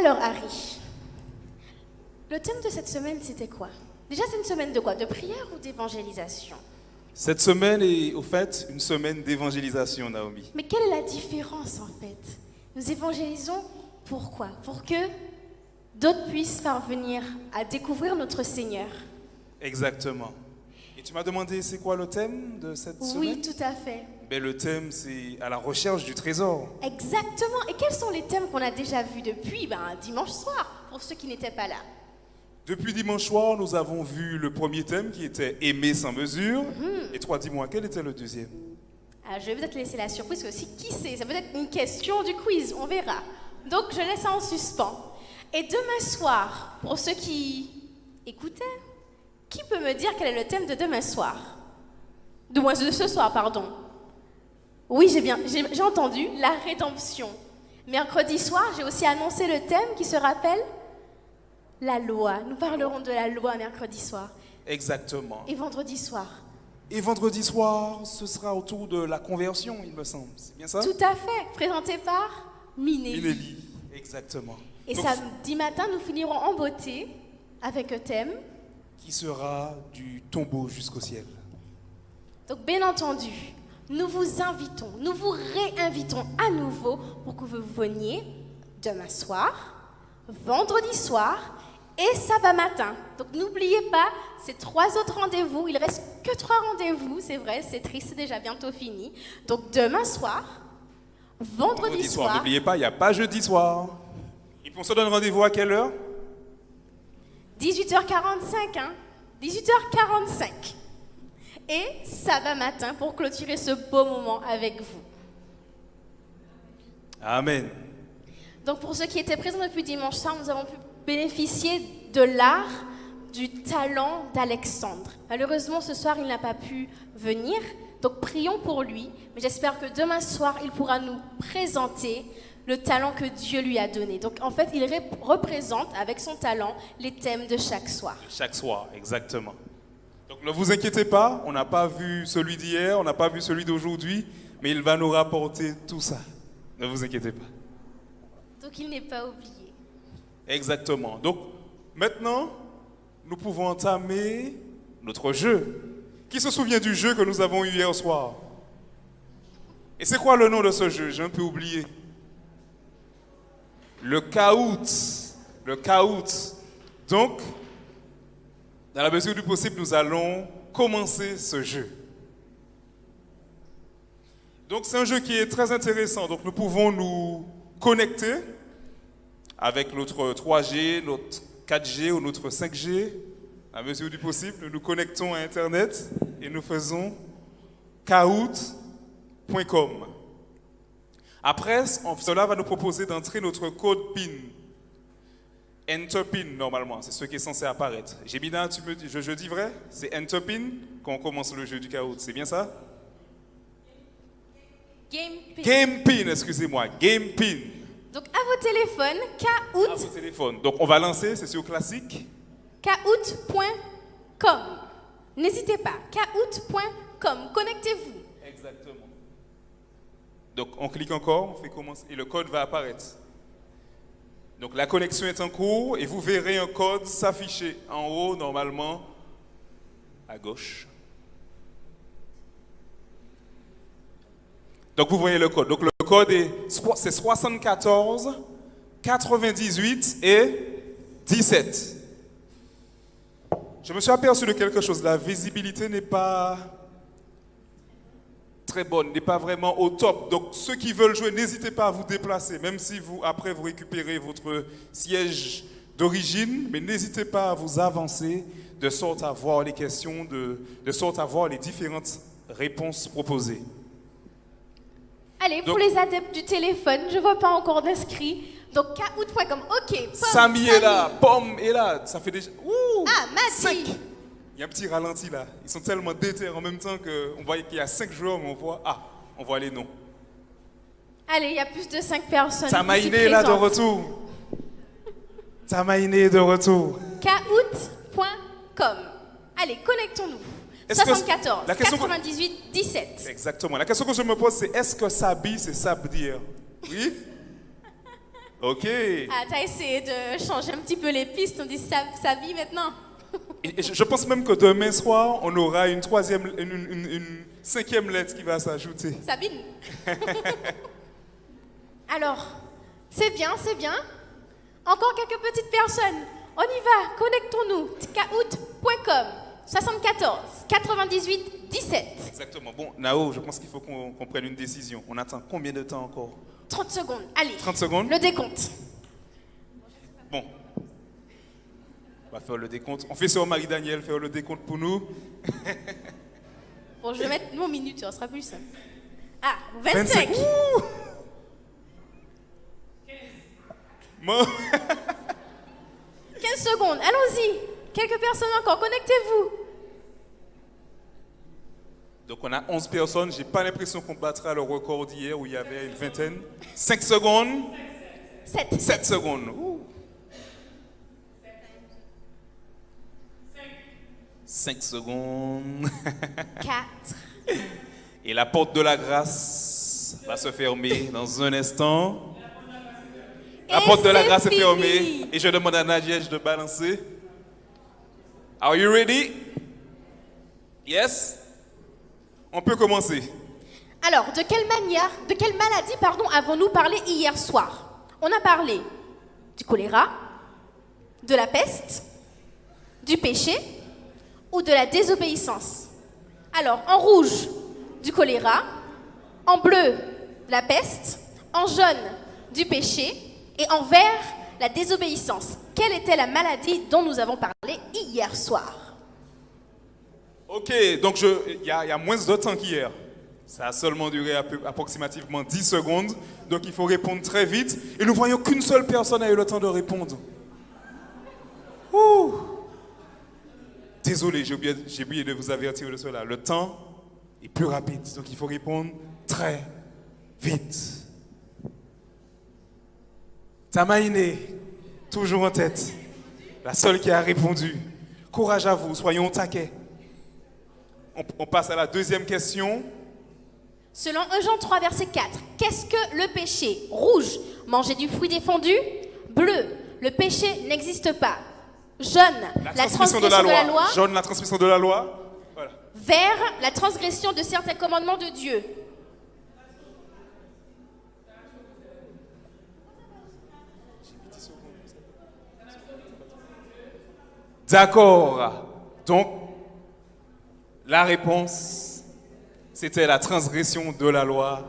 Alors, Harry, le thème de cette semaine, c'était quoi? Déjà, c'est une semaine de quoi? De prière ou d'évangélisation? Cette semaine est, au fait, une semaine d'évangélisation, Naomi. Mais quelle est la différence, en fait? Nous évangélisons pourquoi? Pour que d'autres puissent parvenir à découvrir notre Seigneur. Exactement. Et tu m'as demandé, c'est quoi le thème de cette semaine? Oui, tout à fait. Ben, le thème, c'est à la recherche du trésor. Exactement. Et quels sont les thèmes qu'on a déjà vus depuis dimanche soir, pour ceux qui n'étaient pas là? Depuis dimanche soir, nous avons vu le premier thème qui était aimer sans mesure. Et toi, dis-moi, quel était le deuxième? Ah, je vais peut-être laisser la surprise aussi. Qui sait? Ça peut être une question du quiz, on verra. Donc, je laisse ça en suspens. Et demain soir, pour ceux qui écoutaient, qui peut me dire quel est le thème de demain soir? De moins de ce soir, pardon. Oui, j'ai entendu, la rédemption. Mercredi soir, j'ai aussi annoncé le thème qui se rappelle la loi. Nous parlerons de la loi mercredi soir. Exactement. Et vendredi soir. Et vendredi soir, ce sera autour de la conversion, il me semble. C'est bien ça? Tout à fait. Présenté par Minelli. Minelli, exactement. Et Donc, samedi matin, nous finirons en beauté avec un thème. qui sera du tombeau jusqu'au ciel. Donc, bien entendu, nous vous invitons, nous vous réinvitons à nouveau pour que vous veniez demain soir, vendredi soir et samedi matin. Donc, n'oubliez pas, ces 3 autres rendez-vous, il ne reste que 3 rendez-vous, c'est vrai, c'est triste, c'est déjà bientôt fini. Donc, demain soir, vendredi soir. N'oubliez pas, il n'y a pas jeudi soir. Et puis on se donne rendez-vous à quelle heure? 18h45, 18h45. Et samedi matin pour clôturer ce beau moment avec vous. Amen. Donc pour ceux qui étaient présents depuis dimanche soir, nous avons pu bénéficier de l'art, du talent d'Alexandre. Malheureusement, ce soir, il n'a pas pu venir. Donc prions pour lui. Mais j'espère que demain soir, il pourra nous présenter le talent que Dieu lui a donné. Donc en fait, il représente avec son talent les thèmes de chaque soir. Chaque soir, exactement. Donc ne vous inquiétez pas, on n'a pas vu celui d'hier, on n'a pas vu celui d'aujourd'hui, mais il va nous rapporter tout ça. Ne vous inquiétez pas. Donc il n'est pas oublié. Exactement. Donc maintenant, nous pouvons entamer notre jeu. Qui se souvient du jeu que nous avons eu hier soir? Et c'est quoi le nom de ce jeu? J'ai un peu oublié. Le caout. Le caout. Donc, dans la mesure du possible, nous allons commencer ce jeu. Donc, c'est un jeu qui est très intéressant. Donc, nous pouvons nous connecter avec notre 3G, notre 4G ou notre 5G. À la mesure du possible, nous nous connectons à Internet et nous faisons kahoot.com. Après, cela va nous proposer d'entrer notre code PIN. Enter PIN, normalement, c'est ce qui est censé apparaître. Jébina, je dis vrai? C'est Enter PIN quand on commence le jeu du Kahoot, c'est bien ça? Game PIN, excusez-moi, Game PIN. Donc à vos téléphones, Kahoot. À vos téléphones. Donc on va lancer, c'est sur classique. Kahoot.com. N'hésitez pas, kahoot.com. Connectez-vous. Exactement. Donc on clique encore, on fait commencer et le code va apparaître. Donc la connexion est en cours et vous verrez un code s'afficher en haut normalement à gauche. Donc vous voyez le code. Donc le code c'est 74 98 et 17. Je me suis aperçu de quelque chose. La visibilité n'est pas très bonne, n'est pas vraiment au top. Donc ceux qui veulent jouer, n'hésitez pas à vous déplacer, même si après vous récupérez votre siège d'origine, mais n'hésitez pas à vous avancer de sorte à voir les questions, de sorte à voir les différentes réponses proposées. Allez, pour les adeptes du téléphone, je ne vois pas encore d'inscrits. Donc kahoot.com, ok. Samy est là, Pomme est là, ça fait déjà... Ouh, Ah, Mati. 5. Il y a un petit ralenti là. Ils sont tellement déter en même temps qu'on voit qu'il y a 5 joueurs, mais on voit les noms. Allez, il y a plus de 5 personnes. Tamaïné est là de retour. Tamaïné est de retour. Kahoot.com. Allez, connectons-nous. Est-ce que 74, la question 98, 17. Exactement. La question que je me pose, c'est est-ce que Sabi, c'est Sabdir? Oui? Ok. Ah, t'as essayé de changer un petit peu les pistes, on dit sa vie maintenant. Et je pense même que demain soir, on aura une cinquième lettre qui va s'ajouter. Sabine. Alors, c'est bien, c'est bien. Encore quelques petites personnes. On y va, connectons-nous. tkaout.com 74 98 17. Exactement. Bon, Nao, je pense qu'il faut qu'on prenne une décision. On attend combien de temps encore? 30 secondes, allez. 30 secondes? Le décompte. Bon. On va faire le décompte. On fait sur Marie-Daniel, faire le décompte pour nous. Bon, je vais mettre nos minutes, ça sera plus simple. Ah, 25. 25. Bon. 15 secondes, allons-y. Quelques personnes encore, connectez-vous. Donc on a 11 personnes. J'ai pas l'impression qu'on battra le record d'hier où il y avait une vingtaine. 5 secondes. 7. 7 secondes. Ouh. 5 secondes. 4. Et la porte de la grâce va se fermer dans un instant. La porte de la grâce est fermée. Et je demande à Nadège de balancer. Are you ready? Yes? On peut commencer. Alors, de quelle maladie, avons-nous parlé hier soir? On a parlé du choléra, de la peste, du péché ou de la désobéissance. Alors, en rouge, du choléra, en bleu, la peste, en jaune, du péché et en vert, la désobéissance. Quelle était la maladie dont nous avons parlé hier soir? Ok, donc il y a moins de temps qu'hier. Ça a seulement duré approximativement 10 secondes. Donc il faut répondre très vite. Et nous voyons qu'une seule personne a eu le temps de répondre. Ouh. Désolé, j'ai oublié de vous avertir de cela. Le temps est plus rapide. Donc il faut répondre très vite. Tamaïné, toujours en tête. La seule qui a répondu. Courage à vous, soyons au taquet. On passe à la deuxième question. Selon 1 Jean 3, verset 4, qu'est-ce que le péché? Rouge, manger du fruit défendu. Bleu, le péché n'existe pas. Jaune, la transgression de la loi. Jaune, la transgression de la loi. Voilà. Vert, la transgression de certains commandements de Dieu. D'accord. Donc, la réponse, c'était la transgression de la loi.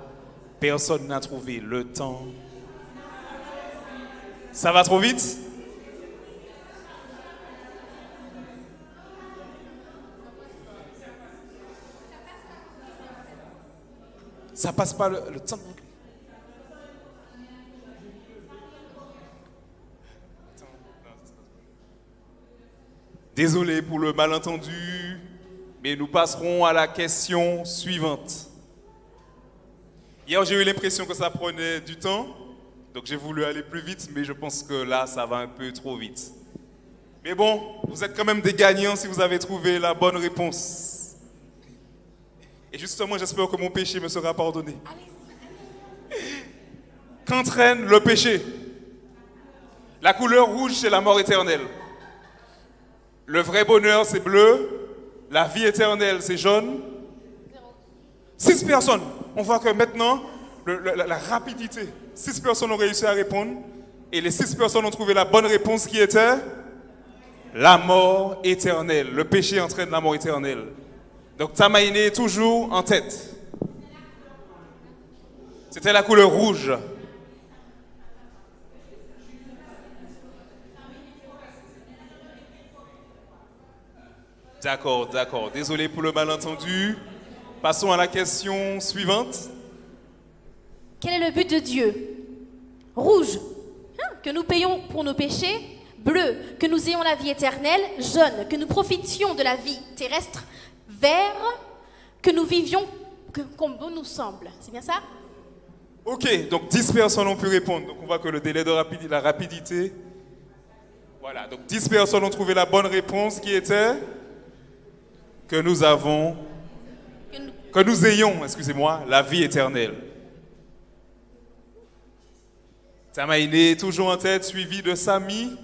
Personne n'a trouvé le temps. Ça va trop vite? Ça passe pas le temps. Désolé pour le malentendu, mais nous passerons à la question suivante. Hier, j'ai eu l'impression que ça prenait du temps, donc j'ai voulu aller plus vite, mais je pense que là, ça va un peu trop vite. Mais bon, vous êtes quand même des gagnants si vous avez trouvé la bonne réponse. Et justement, j'espère que mon péché me sera pardonné. Qu'entraîne le péché? La couleur rouge, c'est la mort éternelle. Le vrai bonheur, c'est bleu. La vie éternelle, c'est jaune. 6 personnes. On voit que maintenant, la rapidité. 6 personnes ont réussi à répondre. Et les 6 personnes ont trouvé la bonne réponse qui était la mort éternelle. Le péché entraîne la mort éternelle. Donc Tamaïné est toujours en tête. C'était la couleur rouge. D'accord, d'accord. Désolé pour le malentendu. Passons à la question suivante. Quel est le but de Dieu? Rouge, que nous payons pour nos péchés. Bleu, que nous ayons la vie éternelle. Jaune, que nous profitions de la vie terrestre. Vert, que nous vivions comme bon nous semble. C'est bien ça? Ok, donc 10 personnes ont pu répondre. Donc on voit que le délai de la rapidité. Voilà, donc 10 personnes ont trouvé la bonne réponse qui était que nous ayons, excusez-moi, la vie éternelle. Tamaïné, toujours en tête, suivi de Samy.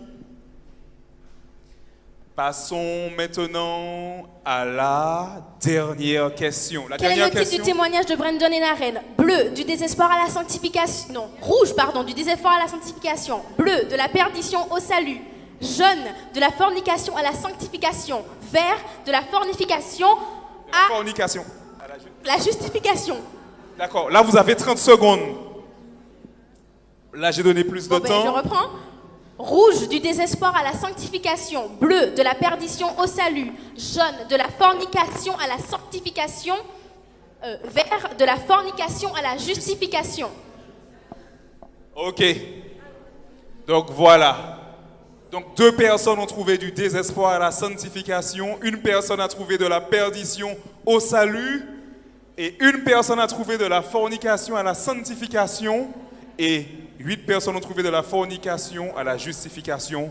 Passons maintenant à la dernière question. La Quel est dernière le titre question. du témoignage de Brandon et Naren? Bleu, du désespoir à la sanctification. Non, rouge, pardon, du désespoir à la sanctification. Bleu, de la perdition au salut. Jaune, de la fornication à la sanctification. Vert, de la fornication à Fornication. la justification. D'accord, là vous avez 30 secondes. Là j'ai donné plus de Bon, ben, je temps. reprends. Rouge, du désespoir à la sanctification. Bleu, de la perdition au salut. Jaune, de la fornication à la sanctification. Vert, de la fornication à la justification. Ok. Donc voilà. Donc 2 personnes ont trouvé du désespoir à la sanctification, 1 personne a trouvé de la perdition au salut, et 1 personne a trouvé de la fornication à la sanctification, et 8 personnes ont trouvé de la fornication à la justification.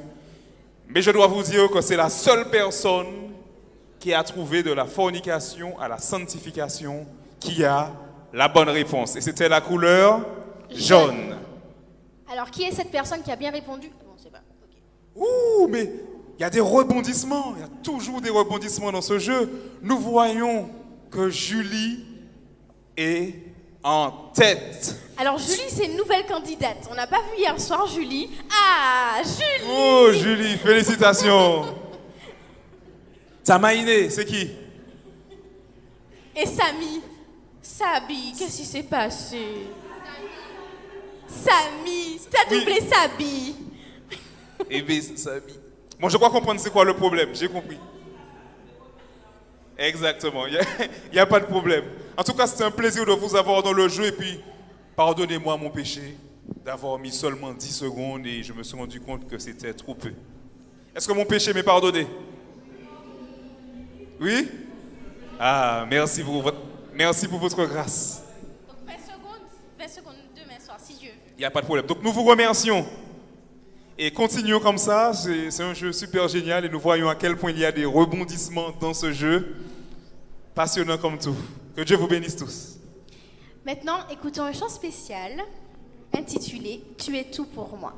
Mais je dois vous dire que c'est la seule personne qui a trouvé de la fornication à la sanctification qui a la bonne réponse. Et c'était la couleur jaune. Alors, qui est cette personne qui a bien répondu? Bon, c'est pas. Ok. Ouh, mais il y a des rebondissements, il y a toujours des rebondissements dans ce jeu. Nous voyons que Julie est en tête. Alors, Julie, c'est une nouvelle candidate. On n'a pas vu hier soir Julie. Ah, Julie! Oh, Julie, félicitations. Tamaïné, c'est qui? Et Samy. Sabi, qu'est-ce qui s'est passé? Samy, t'as Oui. doublé Sabi. Eh bien, Samy. Bon, je crois comprendre c'est quoi le problème, j'ai compris. Exactement, il n'y a pas de problème. En tout cas, c'était un plaisir de vous avoir dans le jeu et puis, pardonnez-moi mon péché d'avoir mis seulement 10 secondes et je me suis rendu compte que c'était trop peu. Est-ce que mon péché m'est pardonné? Oui? Ah, merci pour votre grâce. Donc, 20 secondes demain soir, si Dieu veut. Il n'y a pas de problème. Donc nous vous remercions. Et continuons comme ça. C'est un jeu super génial et nous voyons à quel point il y a des rebondissements dans ce jeu. Passionnant comme tout. Que Dieu vous bénisse tous. Maintenant, écoutons un chant spécial intitulé « Tu es tout pour moi ».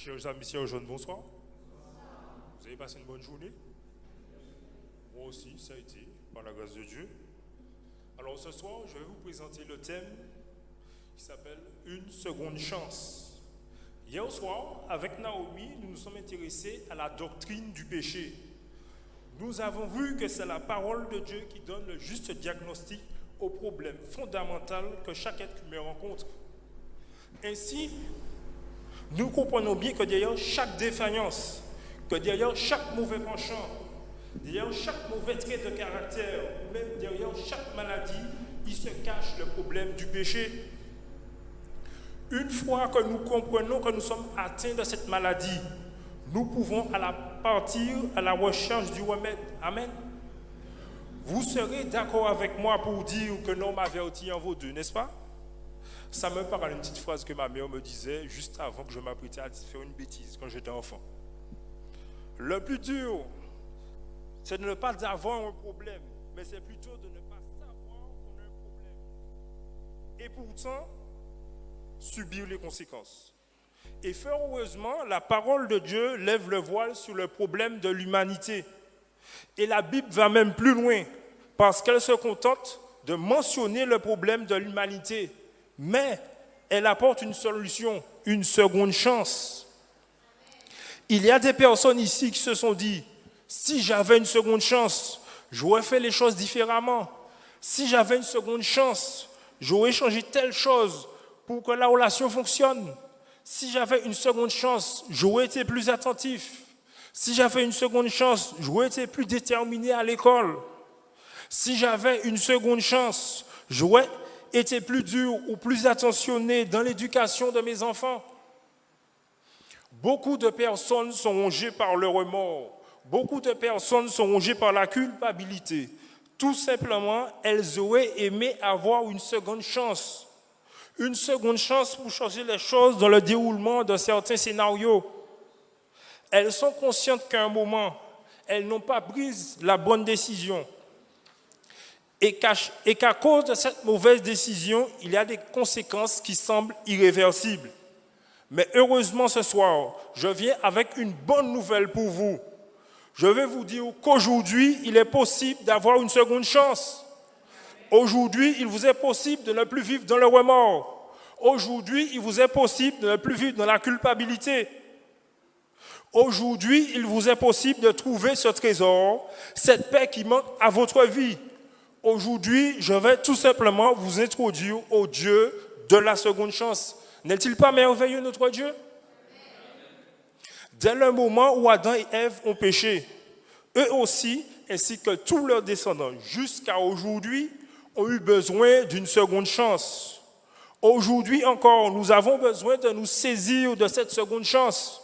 Chers amis, chers jeunes, bonsoir. Vous avez passé une bonne journée? Moi aussi, ça a été, par la grâce de Dieu. Alors ce soir, je vais vous présenter le thème qui s'appelle « Une seconde chance ». Hier soir, avec Naomi, nous nous sommes intéressés à la doctrine du péché. Nous avons vu que c'est la parole de Dieu qui donne le juste diagnostic au problème fondamental que chaque être humain rencontre. Ainsi, nous comprenons bien que derrière chaque défaillance, que derrière chaque mauvais penchant, derrière chaque mauvais trait de caractère, ou même derrière chaque maladie, il se cache le problème du péché. Une fois que nous comprenons que nous sommes atteints de cette maladie, nous pouvons partir à la recherche du remède. Amen. Vous serez d'accord avec moi pour dire que l'homme averti en vaut deux, n'est-ce pas? Ça me parle d'une petite phrase que ma mère me disait juste avant que je m'apprêtais à faire une bêtise quand j'étais enfant. Le plus dur, c'est de ne pas avoir un problème, mais c'est plutôt de ne pas savoir qu'on a un problème. Et pourtant, subir les conséquences. Et fort heureusement, la parole de Dieu lève le voile sur le problème de l'humanité. Et la Bible va même plus loin, parce qu'elle se contente de mentionner le problème de l'humanité. Mais elle apporte une solution, une seconde chance. Il y a des personnes ici qui se sont dit, si j'avais une seconde chance, j'aurais fait les choses différemment. Si j'avais une seconde chance, j'aurais changé telle chose pour que la relation fonctionne. Si j'avais une seconde chance, j'aurais été plus attentif. Si j'avais une seconde chance, j'aurais été plus déterminé à l'école. Si j'avais une seconde chance, j'aurais été plus dur ou plus attentionné dans l'éducation de mes enfants. Beaucoup de personnes sont rongées par le remords. Beaucoup de personnes sont rongées par la culpabilité. Tout simplement, elles auraient aimé avoir une seconde chance. Une seconde chance pour changer les choses dans le déroulement de certains scénarios. Elles sont conscientes qu'à un moment, elles n'ont pas pris la bonne décision. Et qu'à cause de cette mauvaise décision, il y a des conséquences qui semblent irréversibles. Mais heureusement ce soir, je viens avec une bonne nouvelle pour vous. Je vais vous dire qu'aujourd'hui, il est possible d'avoir une seconde chance. Aujourd'hui, il vous est possible de ne plus vivre dans le remords. Aujourd'hui, il vous est possible de ne plus vivre dans la culpabilité. Aujourd'hui, il vous est possible de trouver ce trésor, cette paix qui manque à votre vie. Aujourd'hui, je vais tout simplement vous introduire au Dieu de la seconde chance. N'est-il pas merveilleux, notre Dieu? Dès le moment où Adam et Ève ont péché, eux aussi, ainsi que tous leurs descendants, jusqu'à aujourd'hui, ont eu besoin d'une seconde chance. Aujourd'hui encore, nous avons besoin de nous saisir de cette seconde chance.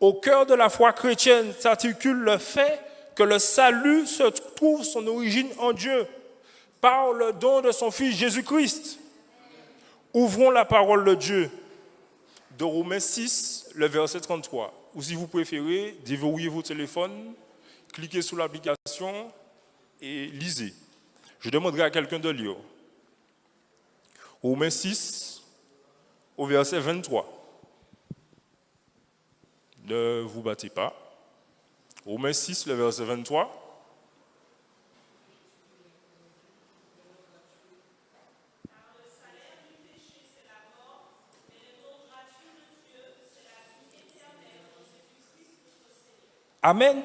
Au cœur de la foi chrétienne s'articule le fait que le salut se trouve son origine en Dieu, par le don de son Fils Jésus-Christ. Ouvrons la parole de Dieu, de Romains 6, le verset 33. Ou si vous préférez, déverrouillez vos téléphones, cliquez sur l'application et lisez. Je demanderai à quelqu'un de lire. Romains 6, au verset 23. Ne vous battez pas. Romains 6, le verset 23. Amen.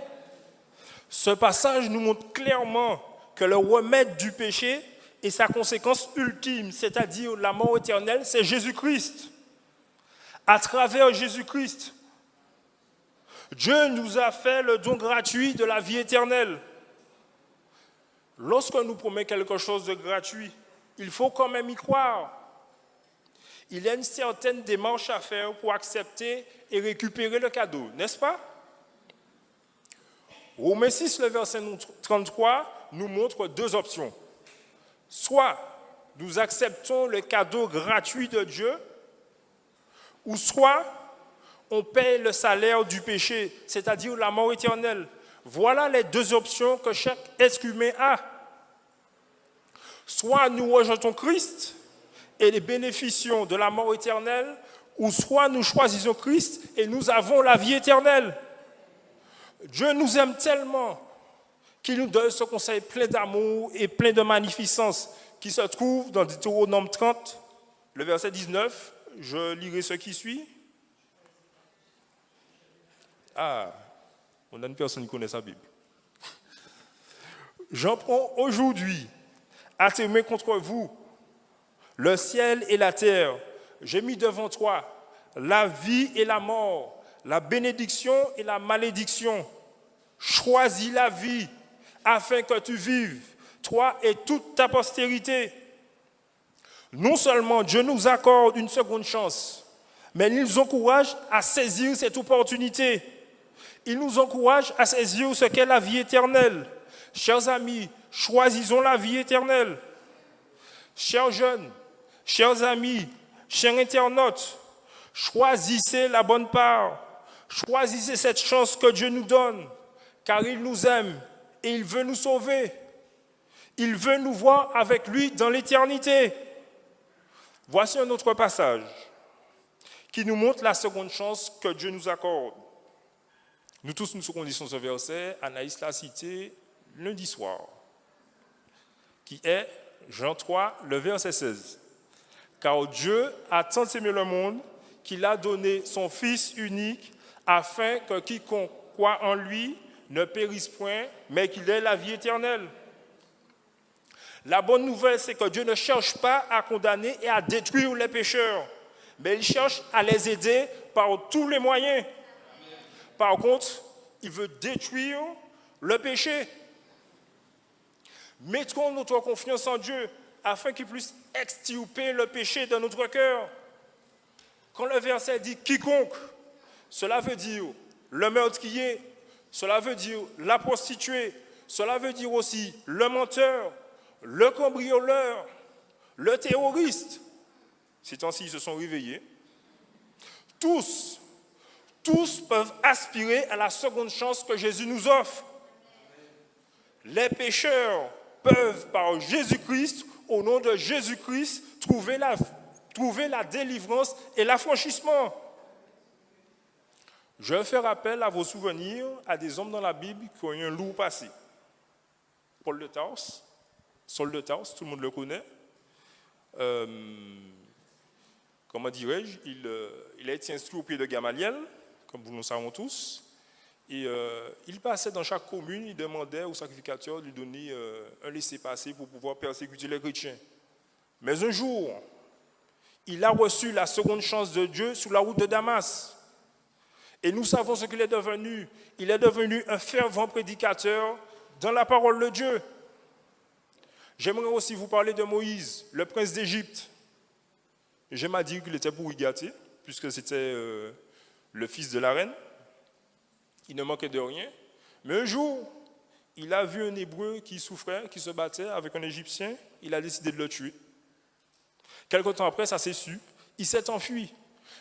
Ce passage nous montre clairement que le remède du péché et sa conséquence ultime, c'est-à-dire la mort éternelle, c'est Jésus-Christ. À travers Jésus-Christ, Dieu nous a fait le don gratuit de la vie éternelle. Lorsque nous promet quelque chose de gratuit, il faut quand même y croire. Il y a une certaine démarche à faire pour accepter et récupérer le cadeau, n'est-ce pas? Romains 6, le verset 33, nous montre deux options. Soit nous acceptons le cadeau gratuit de Dieu, ou soit on paie le salaire du péché, c'est-à-dire la mort éternelle. Voilà les deux options que chaque être humain a. Soit nous rejetons Christ et les bénéficions de la mort éternelle, ou soit nous choisissons Christ et nous avons la vie éternelle. Dieu nous aime tellement qu'il nous donne ce conseil plein d'amour et plein de magnificence qui se trouve dans Deutéronome 30, le verset 19. Je lirai ce qui suit. Ah, on a une personne qui connaît sa Bible. J'en prends aujourd'hui à témoin contre vous le ciel et la terre. J'ai mis devant toi la vie et la mort, la bénédiction et la malédiction. Choisis la vie afin que tu vives, toi et toute ta postérité. Non seulement Dieu nous accorde une seconde chance, mais il nous encourage à saisir cette opportunité. Il nous encourage à saisir ce qu'est la vie éternelle. Chers amis, choisissons la vie éternelle. Chers jeunes, chers amis, chers internautes, choisissez la bonne part. Choisissez cette chance que Dieu nous donne, car il nous aime et il veut nous sauver. Il veut nous voir avec lui dans l'éternité. Voici un autre passage qui nous montre la seconde chance que Dieu nous accorde. Nous tous nous connaissons ce verset, Anaïs l'a cité lundi soir, qui est Jean 3, le verset 16. Car Dieu a tant aimé le monde qu'il a donné son Fils unique afin que quiconque croit en lui ne périsse point, mais qu'il ait la vie éternelle. La bonne nouvelle, c'est que Dieu ne cherche pas à condamner et à détruire les pécheurs, mais il cherche à les aider par tous les moyens. Par contre, il veut détruire le péché. Mettons notre confiance en Dieu afin qu'il puisse extirper le péché de notre cœur. Quand le verset dit « quiconque », cela veut dire le meurtrier, cela veut dire la prostituée, cela veut dire aussi le menteur, le cambrioleur, le terroriste. Ces temps-ci, ils se sont réveillés. Tous peuvent aspirer à la seconde chance que Jésus nous offre. Les pécheurs peuvent, par Jésus-Christ, au nom de Jésus-Christ, trouver la délivrance et l'affranchissement. Je vais faire appel à vos souvenirs à des hommes dans la Bible qui ont eu un lourd passé. Paul de Tarse, Saul de Tarse, tout le monde le connaît. Comment dirais-je, il a été instruit au pied de Gamaliel, comme nous le savons tous. Et il passait dans chaque commune, il demandait au sacrificateur de lui donner un laissez-passer pour pouvoir persécuter les chrétiens. Mais un jour, il a reçu la seconde chance de Dieu sur la route de Damas. Et nous savons ce qu'il est devenu. Il est devenu un fervent prédicateur dans la parole de Dieu. J'aimerais aussi vous parler de Moïse, le prince d'Égypte. J'aime à dire qu'il était pourri gâté, puisque c'était le fils de la reine. Il ne manquait de rien. Mais un jour, il a vu un Hébreu qui souffrait, qui se battait avec un Égyptien. Il a décidé de le tuer. Quelque temps après, ça s'est su. Il s'est enfui.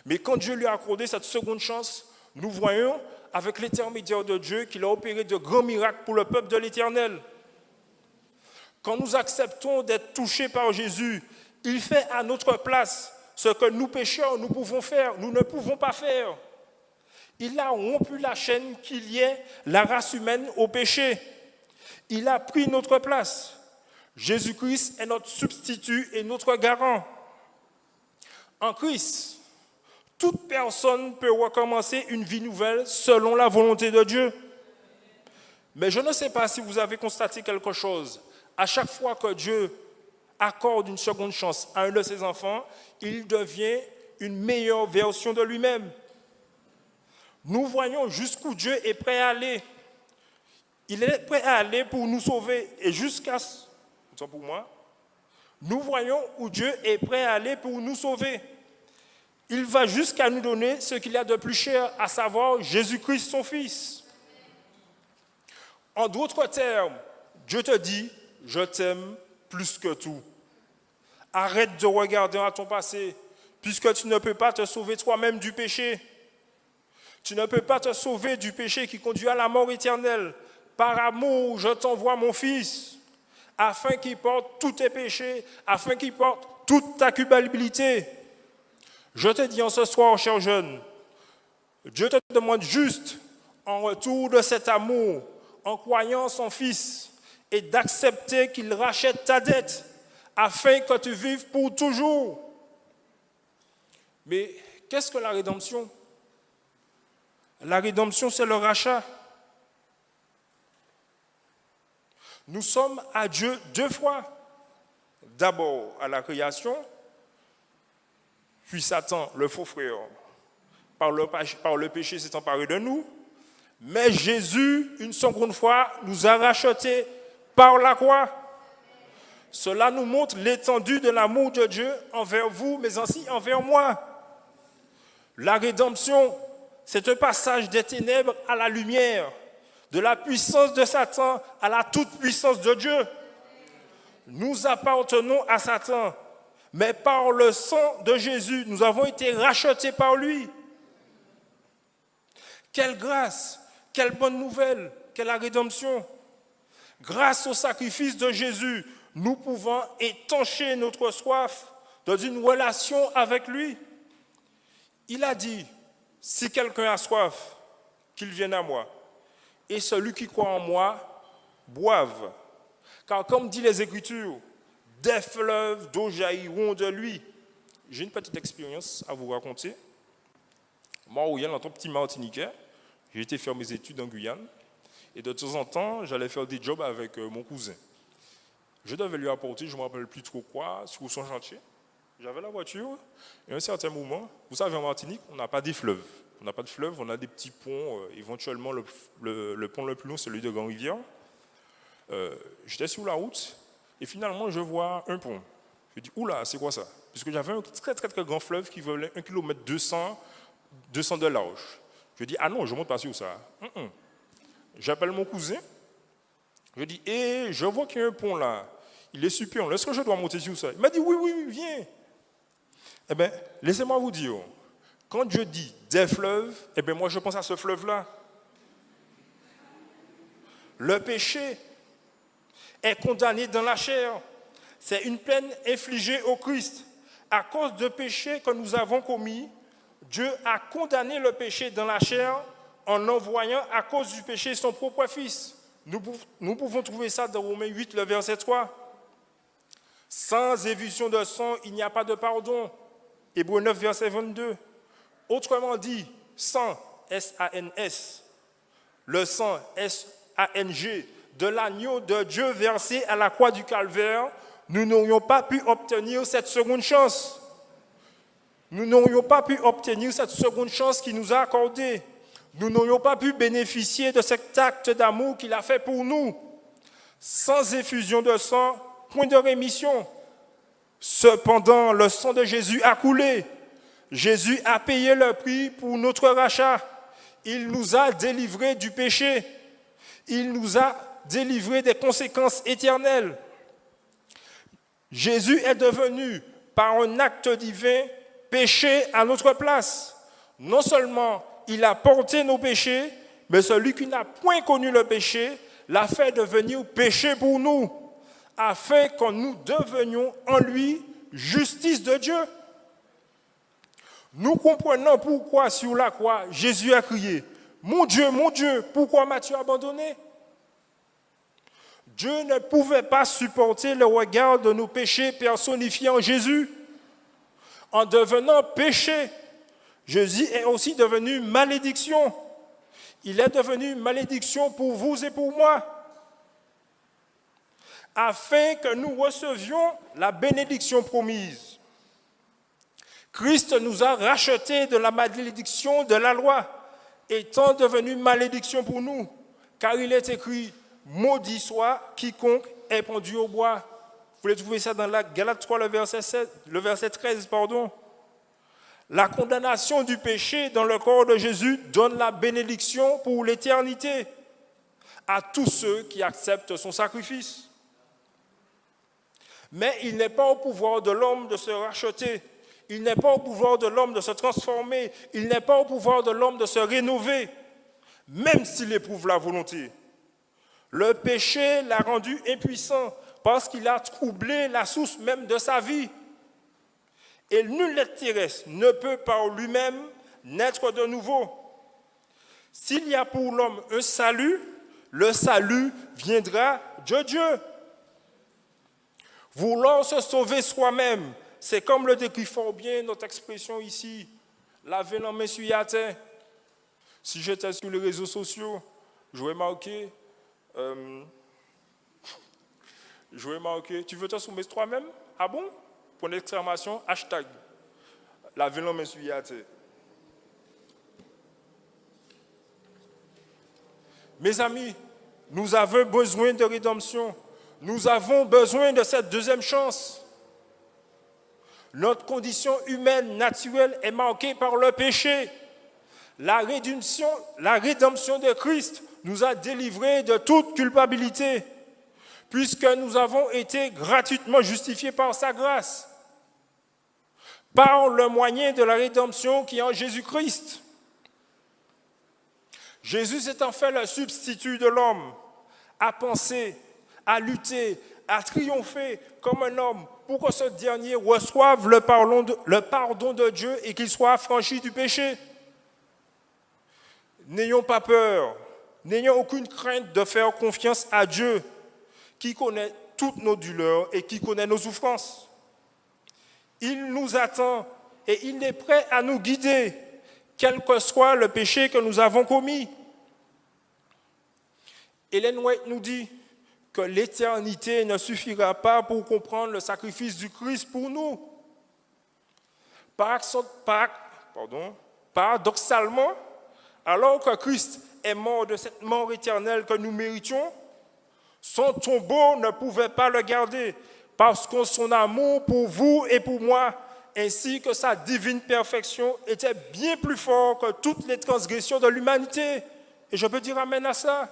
Mais quand Dieu lui a accordé cette seconde chance, nous voyons, avec l'intermédiaire de Dieu, qu'il a opéré de grands miracles pour le peuple de l'Éternel. Quand nous acceptons d'être touchés par Jésus, il fait à notre place ce que nous pécheurs, nous pouvons faire, nous ne pouvons pas faire. Il a rompu la chaîne qui liait la race humaine au péché. Il a pris notre place. Jésus-Christ est notre substitut et notre garant. En Christ, toute personne peut recommencer une vie nouvelle selon la volonté de Dieu. Mais je ne sais pas si vous avez constaté quelque chose. À chaque fois que Dieu accorde une seconde chance à un de ses enfants, il devient une meilleure version de lui-même. Nous voyons jusqu'où Dieu est prêt à aller. Il est prêt à aller pour nous sauver. Et jusqu'à... C'est pour moi. Nous voyons où Dieu est prêt à aller pour nous sauver. Il va jusqu'à nous donner ce qu'il a de plus cher, à savoir Jésus-Christ, son Fils. En d'autres termes, Dieu te dit, je t'aime plus que tout. Arrête de regarder à ton passé, puisque tu ne peux pas te sauver toi-même du péché. Tu ne peux pas te sauver du péché qui conduit à la mort éternelle. Par amour, je t'envoie mon Fils, afin qu'il porte tous tes péchés, afin qu'il porte toute ta culpabilité. Je te dis en ce soir, cher jeune, Dieu te demande juste, en retour de cet amour, en croyant en son Fils, et d'accepter qu'il rachète ta dette, afin que tu vives pour toujours. Mais qu'est-ce que la rédemption? La rédemption, c'est le rachat. Nous sommes à Dieu deux fois. D'abord à la création, puis Satan, le faux frère, par le péché s'est emparé de nous. Mais Jésus, une seconde fois, nous a rachetés par la croix. Cela nous montre l'étendue de l'amour de Dieu envers vous, mais aussi envers moi. La rédemption, c'est un passage des ténèbres à la lumière, de la puissance de Satan à la toute-puissance de Dieu. Nous appartenons à Satan, mais par le sang de Jésus, nous avons été rachetés par lui. Quelle grâce, quelle bonne nouvelle, quelle la rédemption. Grâce au sacrifice de Jésus, nous pouvons étancher notre soif dans une relation avec lui. Il a dit, si quelqu'un a soif, qu'il vienne à moi. Et celui qui croit en moi, boive. Car comme dit les Écritures, des fleuves d'eau jailliront de lui. J'ai une petite expérience à vous raconter. Moi, en tant que petit Martiniquais, j'ai été faire mes études en Guyane. Et de temps en temps, j'allais faire des jobs avec mon cousin. Je devais lui apporter, je ne me rappelle plus trop quoi, sur son chantier. J'avais la voiture, et à un certain moment, vous savez, en Martinique, on n'a pas des fleuves. On n'a pas de fleuves, on a des petits ponts. Éventuellement, le pont le plus long, c'est celui de Grand-Rivière. J'étais sur la route, et finalement, je vois un pont. Je dis, oula, c'est quoi ça? Puisque j'avais un très, très, très grand fleuve qui valait 1 km 200 de large. Je dis, ah non, je ne monte pas sur ça. J'appelle mon cousin. Je dis, je vois qu'il y a un pont là. Il est super. Est-ce que je dois monter sur ça? Il m'a dit, oui, viens. Eh bien, laissez-moi vous dire, quand je dis des fleuves, eh bien, moi, je pense à ce fleuve-là. Le péché est condamné dans la chair. C'est une peine infligée au Christ. À cause de péché que nous avons commis, Dieu a condamné le péché dans la chair en envoyant à cause du péché son propre Fils. Nous pouvons trouver ça dans Romains 8, le verset 3. Sans effusion de sang, il n'y a pas de pardon. Hébreux 9, verset 22. Autrement dit, sang, S-A-N-S, le sang, S-A-N-G, de l'agneau de Dieu versé à la croix du Calvaire, nous n'aurions pas pu obtenir cette seconde chance. Nous n'aurions pas pu obtenir cette seconde chance qu'il nous a accordée. Nous n'aurions pas pu bénéficier de cet acte d'amour qu'il a fait pour nous. Sans effusion de sang, point de rémission. Cependant, le sang de Jésus a coulé. Jésus a payé le prix pour notre rachat. Il nous a délivrés du péché. Il nous a délivrés des conséquences éternelles. Jésus est devenu, par un acte divin, péché à notre place. Non seulement il a porté nos péchés, mais celui qui n'a point connu le péché l'a fait devenir péché pour nous, afin que nous devenions en lui justice de Dieu. Nous comprenons pourquoi sur la croix, Jésus a crié « Mon Dieu, pourquoi m'as-tu abandonné ?» Dieu ne pouvait pas supporter le regard de nos péchés personnifiés en Jésus. En devenant péché, Jésus est aussi devenu malédiction. Il est devenu malédiction pour vous et pour moi, afin que nous recevions la bénédiction promise. Christ nous a rachetés de la malédiction de la loi, étant devenu malédiction pour nous, car il est écrit « Maudit soit quiconque est pendu au bois ». Vous pouvez trouver ça dans la Galates 3, le verset 13. La condamnation du péché dans le corps de Jésus donne la bénédiction pour l'éternité à tous ceux qui acceptent son sacrifice. Mais il n'est pas au pouvoir de l'homme de se racheter. Il n'est pas au pouvoir de l'homme de se transformer. Il n'est pas au pouvoir de l'homme de se rénover, même s'il éprouve la volonté. Le péché l'a rendu impuissant parce qu'il a troublé la source même de sa vie. et nul être terrestre ne peut par lui-même naître de nouveau. S'il y a pour l'homme un salut, le salut viendra de Dieu. Vouloir se sauver soi-même, c'est comme le décrit fort bien notre expression ici, laver la main sur la terre. Si j'étais sur les réseaux sociaux, j'aurais marqué, tu veux te soumettre toi-même? Ah bon? Pour une exclamation, hashtag, laver la main sur la terre. Mes amis, nous avons besoin de rédemption. Nous avons besoin de cette deuxième chance. Notre condition humaine naturelle est marquée par le péché. La rédemption de Christ nous a délivrés de toute culpabilité, puisque nous avons été gratuitement justifiés par sa grâce, par le moyen de la rédemption qui est en Jésus-Christ. Jésus est en fait le substitut de l'homme, à penser, à lutter, à triompher comme un homme pour que ce dernier reçoive le pardon de Dieu et qu'il soit affranchi du péché. N'ayons pas peur, n'ayons aucune crainte de faire confiance à Dieu qui connaît toutes nos douleurs et qui connaît nos souffrances. Il nous attend et il est prêt à nous guider, quel que soit le péché que nous avons commis. Ellen White nous dit que l'éternité ne suffira pas pour comprendre le sacrifice du Christ pour nous. Paradoxalement, alors que Christ est mort de cette mort éternelle que nous méritions, son tombeau ne pouvait pas le garder parce que son amour pour vous et pour moi, ainsi que sa divine perfection, était bien plus fort que toutes les transgressions de l'humanité. Et je peux dire amen à ça.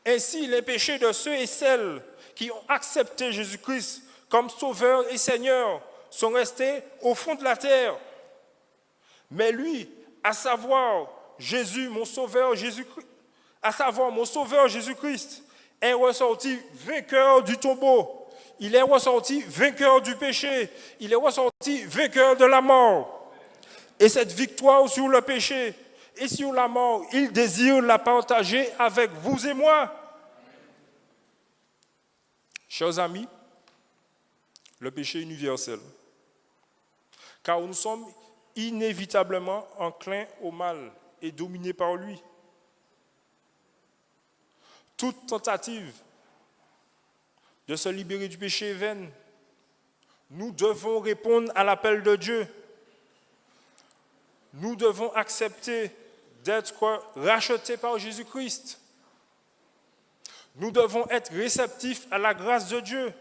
Ainsi, les péchés de ceux et celles qui ont accepté Jésus-Christ comme Sauveur et Seigneur sont restés au fond de la terre. Mais lui, à savoir mon Sauveur Jésus-Christ, est ressorti vainqueur du tombeau. Il est ressorti vainqueur du péché. Il est ressorti vainqueur de la mort. Et cette victoire sur le péché et sur la mort, il désire la partager avec vous et moi. Chers amis, le péché est universel, car nous sommes inévitablement enclins au mal et dominés par lui. Toute tentative de se libérer du péché est vaine. Nous devons répondre à l'appel de Dieu. Nous devons accepter d'être rachetés par Jésus-Christ. Nous devons être réceptifs à la grâce de Dieu.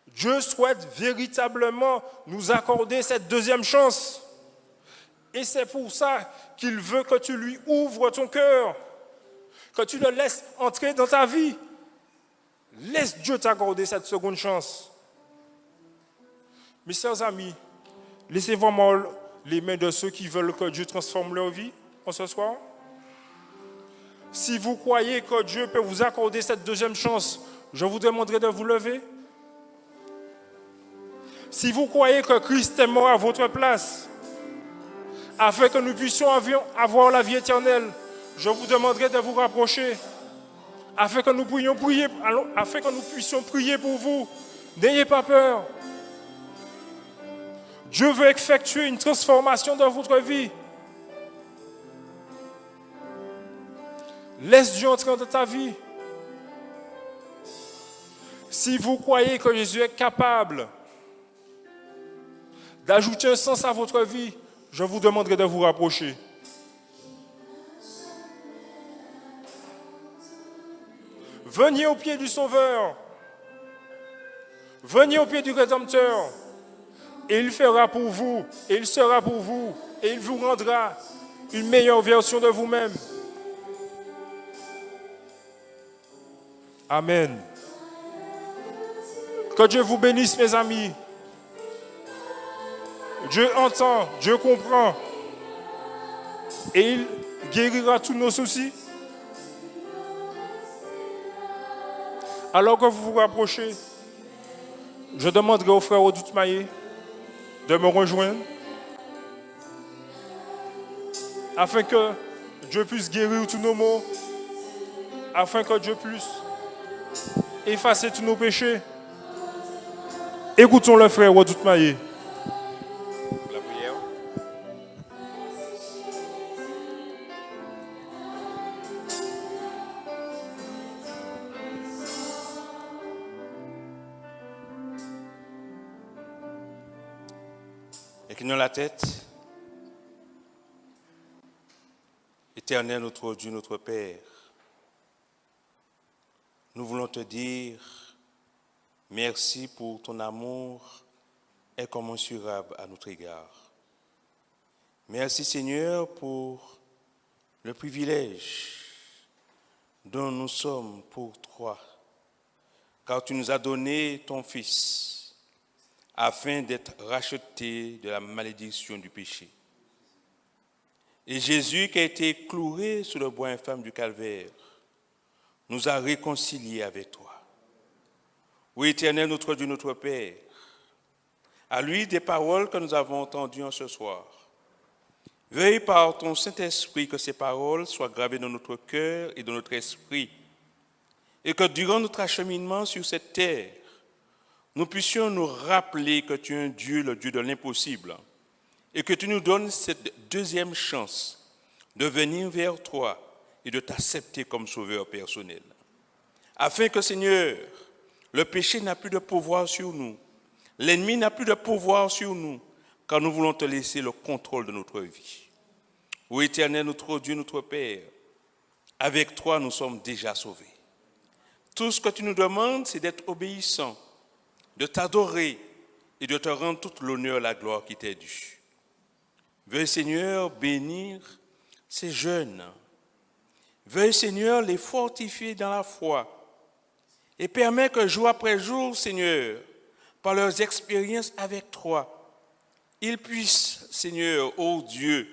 Dieu souhaite véritablement nous accorder cette deuxième chance. Et c'est pour ça qu'il veut que tu lui ouvres ton cœur, que tu le laisses entrer dans ta vie. Laisse Dieu t'accorder cette seconde chance. Mes chers amis, laissez vraiment les mains de ceux qui veulent que Dieu transforme leur vie en ce soir. Si vous croyez que Dieu peut vous accorder cette deuxième chance, je vous demanderai de vous lever. Si vous croyez que Christ est mort à votre place, afin que nous puissions avoir la vie éternelle, je vous demanderai de vous rapprocher, afin que nous puissions prier pour vous. N'ayez pas peur. Dieu veut effectuer une transformation dans votre vie. Laisse Dieu entrer dans ta vie. Si vous croyez que Jésus est capable d'ajouter un sens à votre vie, je vous demanderai de vous rapprocher. Venez au pied du Sauveur. Venez au pied du Rédempteur. Et il fera pour vous, et il sera pour vous, et il vous rendra une meilleure version de vous-même. Amen. Que Dieu vous bénisse, mes amis. Dieu entend, Dieu comprend. Et il guérira tous nos soucis. Alors que vous vous rapprochez, Je demanderai au frère Redoute-Maillé de me rejoindre afin que Dieu puisse guérir tous nos maux, afin que Dieu puisse effacer tous nos péchés. Écoutons le frère Redoute-Maillé. La prière. Inclinons la tête. Éternel notre Dieu, notre Père, nous voulons te dire merci pour ton amour incommensurable à notre égard. Merci Seigneur pour le privilège dont nous sommes pour toi, car tu nous as donné ton Fils afin d'être rachetés de la malédiction du péché. Et Jésus, qui a été cloué sur le bois infâme du calvaire, nous a réconciliés avec toi. Oui, Éternel, notre Dieu, notre Père, à lui des paroles que nous avons entendues en ce soir. Veuille par ton Saint-Esprit que ces paroles soient gravées dans notre cœur et dans notre esprit, et que durant notre acheminement sur cette terre, nous puissions nous rappeler que tu es un Dieu, le Dieu de l'impossible, et que tu nous donnes cette deuxième chance de venir vers toi et de t'accepter comme sauveur personnel. Afin que, Seigneur, le péché n'a plus de pouvoir sur nous, l'ennemi n'a plus de pouvoir sur nous, car nous voulons te laisser le contrôle de notre vie. Ô Éternel, notre Dieu, notre Père, avec toi nous sommes déjà sauvés. Tout ce que tu nous demandes, c'est d'être obéissant, de t'adorer et de te rendre toute l'honneur et la gloire qui t'est due. Veuille, Seigneur, bénir ces jeunes. Veuille, Seigneur, les fortifier dans la foi et permets que jour après jour, Seigneur, par leurs expériences avec toi, ils puissent, Seigneur, ô Dieu,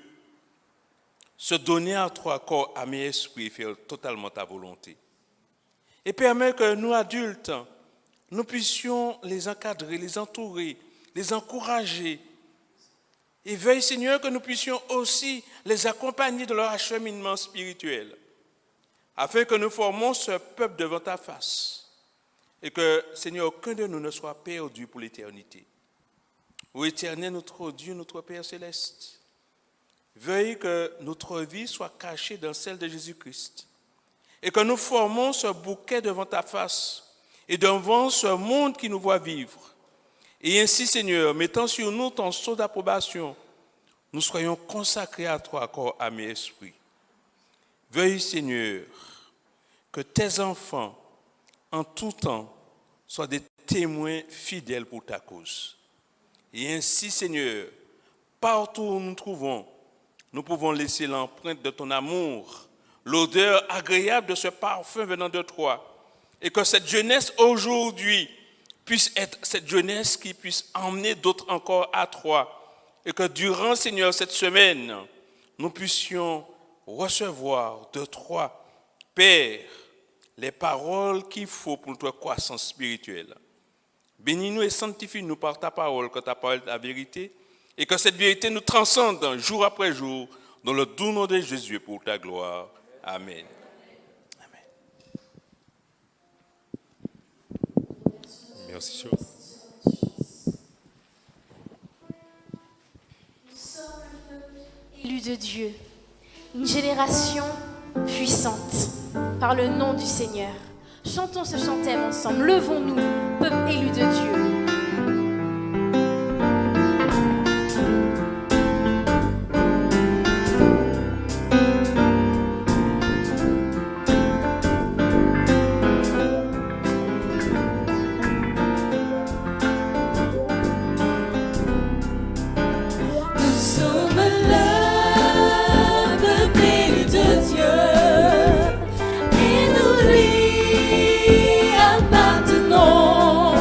se donner à toi, corps, âme et esprit, et faire totalement ta volonté. Et permets que nous, adultes, nous puissions les encadrer, les entourer, les encourager. Et veuille, Seigneur, que nous puissions aussi les accompagner dans leur acheminement spirituel, afin que nous formons ce peuple devant ta face, et que, Seigneur, aucun de nous ne soit perdu pour l'éternité. Ô Éternel, notre Dieu, notre Père céleste, veuille que notre vie soit cachée dans celle de Jésus-Christ, et que nous formons ce bouquet devant ta face, et devant ce monde qui nous voit vivre. Et ainsi, Seigneur, mettant sur nous ton sceau d'approbation, nous soyons consacrés à toi, corps, âme et esprit. Veuille, Seigneur, que tes enfants, en tout temps, soient des témoins fidèles pour ta cause. Et ainsi, Seigneur, partout où nous nous trouvons, nous pouvons laisser l'empreinte de ton amour, l'odeur agréable de ce parfum venant de toi, et que cette jeunesse aujourd'hui puisse être cette jeunesse qui puisse emmener d'autres encore à toi. Et que durant, Seigneur, cette semaine, nous puissions recevoir de toi, Père, les paroles qu'il faut pour notre croissance spirituelle. Bénis-nous et sanctifie-nous par ta parole, que ta parole est la vérité, et que cette vérité nous transcende jour après jour, dans le doux nom de Jésus, pour ta gloire. Amen. Merci. Élu de Dieu, une génération puissante par le nom du Seigneur. Chantons ce chantème ensemble, levons-nous, peuple élu de Dieu. Appartenons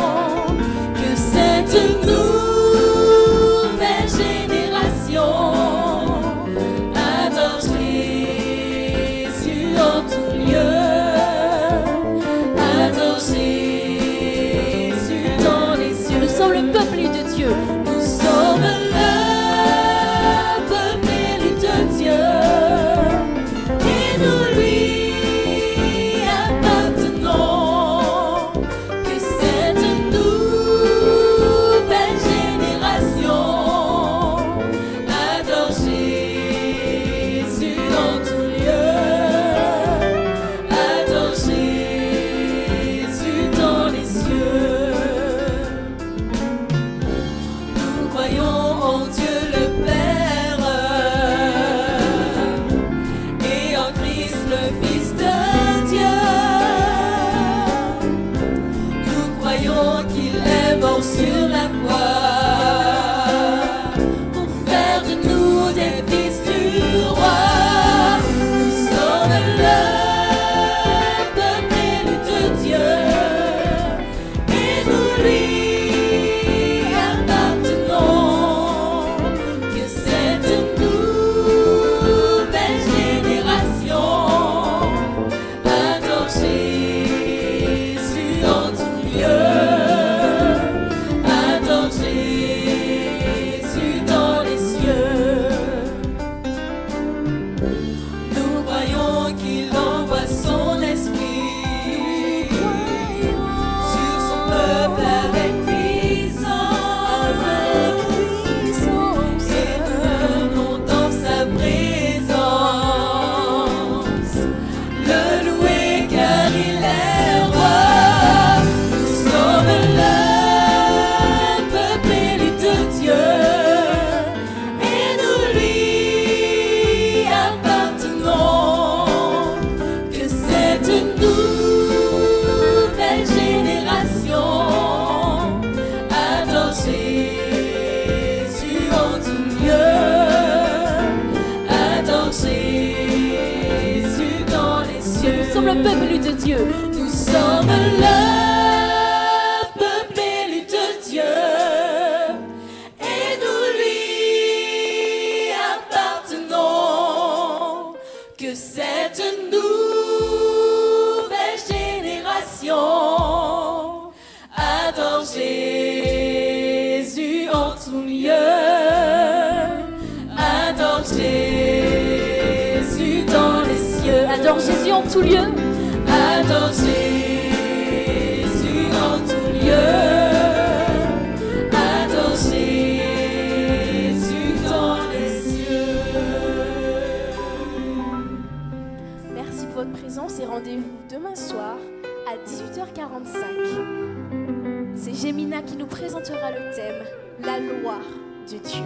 tout lieu. Adore Jésus en tout lieu. Adore Jésus dans les cieux. Merci pour votre présence et rendez-vous demain soir à 18h45. C'est Gémina qui nous présentera le thème « La loi de Dieu ».